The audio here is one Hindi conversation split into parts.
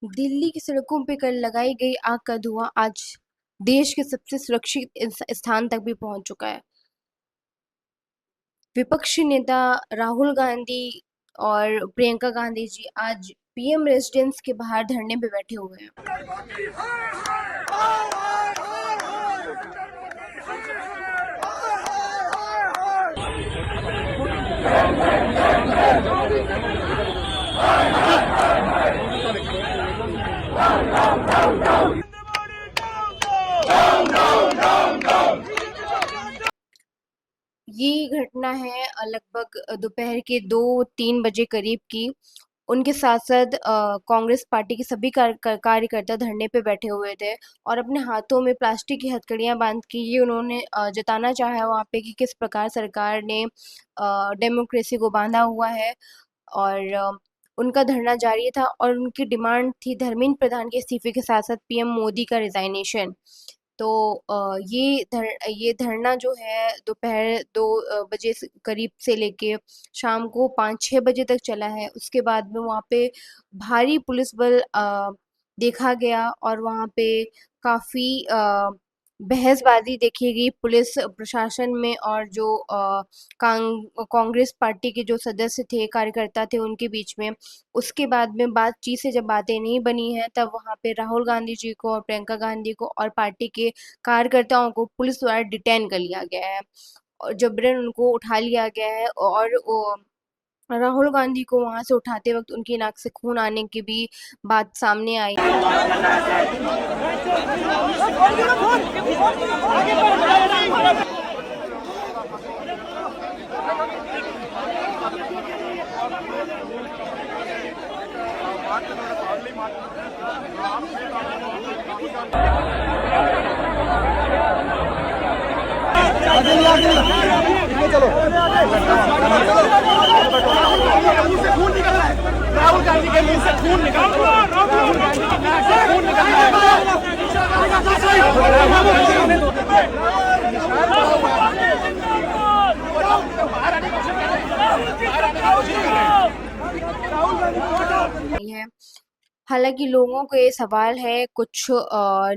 दिल्ली की सड़कों पे कल लगाई गई आग का धुआं आज देश के सबसे सुरक्षित स्थान तक भी पहुंच चुका है। विपक्षी नेता राहुल गांधी और प्रियंका गांधी जी आज पीएम रेजिडेंस के बाहर धरने पे बैठे हुए हैं। ये घटना है लगभग दोपहर के 2-3 बजे करीब की। उनके साथ-साथ कांग्रेस पार्टी के सभी कार्यकर्ता धरने पे बैठे हुए थे और अपने हाथों में प्लास्टिक की हथकड़ियाँ बाँध के ये उन्होंने जताना चाहा वहाँ पे कि किस प्रकार सरकार ने डेमोक्रेसी को बाँधा हुआ है और उनका धरना जारी था और उनकी डिमांड थी धर्मेंद्र प्रधान के इस्तीफे के साथ-साथ पीएम मोदी का रिज़ाइनेशन। तो ये धरना जो है दोपहर 2 बजे से करीब से लेके शाम को 5-6 बजे तक चला है। उसके बाद में वहाँ पे भारी पुलिस बल देखा गया और वहाँ पे काफ़ी बहसबाजी देखी गई पुलिस प्रशासन में और जो कांग्रेस पार्टी के जो सदस्य थे, कार्यकर्ता थे उनके बीच में। उसके बाद में बातचीत से जब बातें नहीं बनी हैं तब वहाँ पे राहुल गांधी जी को और प्रियंका गांधी को और पार्टी के कार्यकर्ताओं को पुलिस द्वारा डिटेन कर लिया गया है और जबरन उनको उठा लिया गया है और राहुल गांधी को वहां से उठाते वक्त उनकी नाक से खून आने की भी बात सामने आई। चलो खून निकल रहा है। राहुल गांधी के मुंह से खून निकल रहा है। राहुल गांधी की नाक से खून निकल रही है। हालांकि लोगों को ये सवाल है, कुछ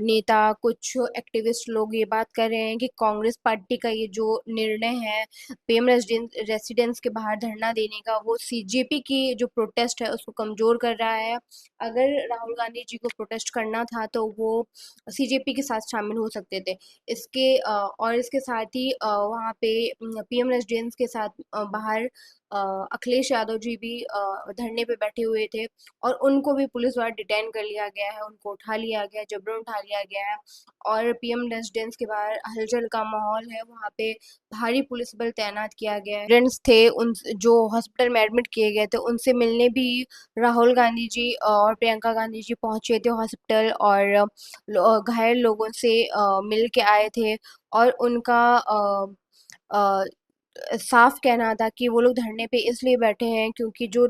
नेता, कुछ एक्टिविस्ट लोग ये बात कर रहे हैं कि कांग्रेस पार्टी का ये जो निर्णय है पीएम रेसिडेंस के बाहर धरना देने का, वो सीजेपी की जो प्रोटेस्ट है उसको कमजोर कर रहा है। अगर राहुल गांधी जी को प्रोटेस्ट करना था तो वो सीजेपी के साथ शामिल हो सकते थे। और इसके साथ ही वहाँ पे पीएम रेसिडेंस के साथ बाहर अखिलेश यादव जी भी धरने पे बैठे हुए थे और उनको भी पुलिस द्वारा डिटेन कर लिया गया है, उनको उठा लिया गया है, जबरन उठा लिया गया है और पीएम रेजिडेंस के बाहर हलचल का माहौल है। वहाँ पे भारी पुलिस बल तैनात किया गया है। स्टूडेंट्स थे उन जो हॉस्पिटल में एडमिट किए गए थे, उनसे मिलने भी राहुल गांधी जी और प्रियंका गांधी जी पहुंचे थे हॉस्पिटल और घायल लोगों से मिल के आए थे और उनका अ, साफ कहना था कि वो लोग धरने पे इसलिए बैठे हैं क्योंकि जो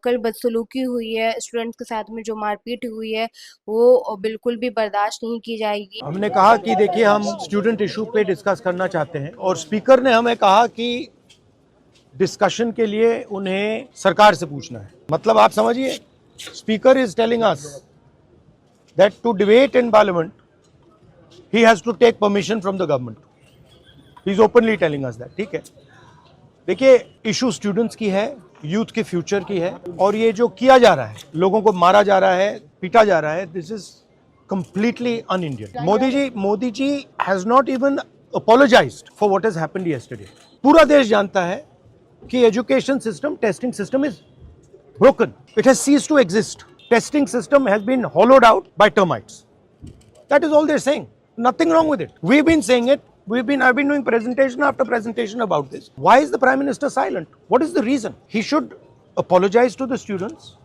कल बदसलूकी हुई है, स्टूडेंट्स के साथ में जो मारपीट हुई है, वो बिल्कुल भी बर्दाश्त नहीं की जाएगी। हमने कहा कि देखिए हम स्टूडेंट इशू पे डिस्कस करना चाहते हैं और स्पीकर ने हमें कहा कि डिस्कशन के लिए उन्हें सरकार से पूछना है। मतलब आप समझिए, speaker is telling us that to debate in parliament he has to take permission from the government. He is openly telling us that. ठीक है, देखिए इशू स्टूडेंट्स की है, यूथ के फ्यूचर की है और ये जो किया जा रहा है, लोगों को मारा जा रहा है, पीटा जा रहा है, this is completely un-Indian. Modi ji has not even apologized for what has happened yesterday. पूरा देश जानता है कि education system, testing system is broken. It has ceased to exist. Testing system has been hollowed out by termites. That is all they're saying. Nothing wrong with it. We've been saying it. I've been doing presentation after presentation about this. Why is the Prime Minister silent? What is the reason? He should apologize to the students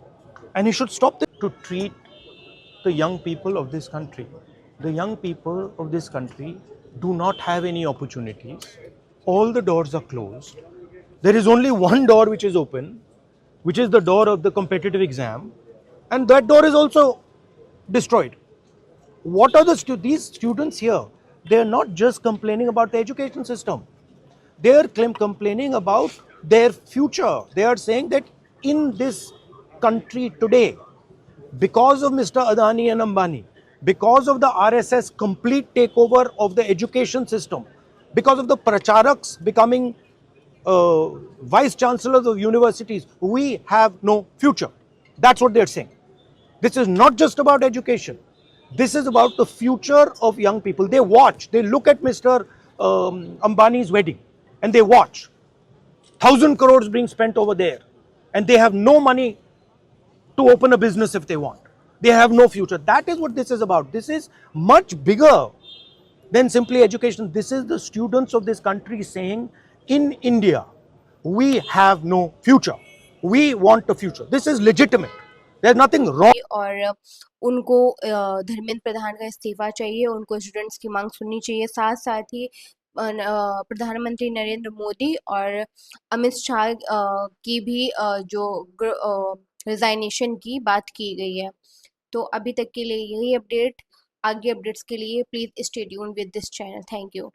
and he should stop to treat the young people of this country. The young people of this country do not have any opportunities. All the doors are closed. There is only one door which is open, which is the door of the competitive exam, and that door is also destroyed. What are these students here? They are not just complaining about the education system. They are complaining about their future. They are saying that in this country today, because of Mr. Adani and Ambani, because of the RSS complete takeover of the education system, because of the pracharaks becoming vice chancellors of universities, we have no future. That's what they're saying. This is not just about education. This is about the future of young people. They watch, they look at Mr. Ambani's wedding and they watch 1,000 crores being spent over there, and they have no money to open a business if they want. They have no future. That is what this is about. This is much bigger than simply education. This is the students of this country saying, in India, we have no future. We want a future. This is legitimate. There's nothing wrong. और उनको धर्मेंद्र प्रधान का इस्तीफा चाहिए, उनको स्टूडेंट्स की मांग सुननी चाहिए। साथ साथ ही प्रधानमंत्री नरेंद्र मोदी और अमित शाह की भी जो रिजाइनेशन की बात की गई है। तो अभी तक के लिए यही अपडेट। आगे अपडेट्स के लिए please stay tuned with this channel. Thank you.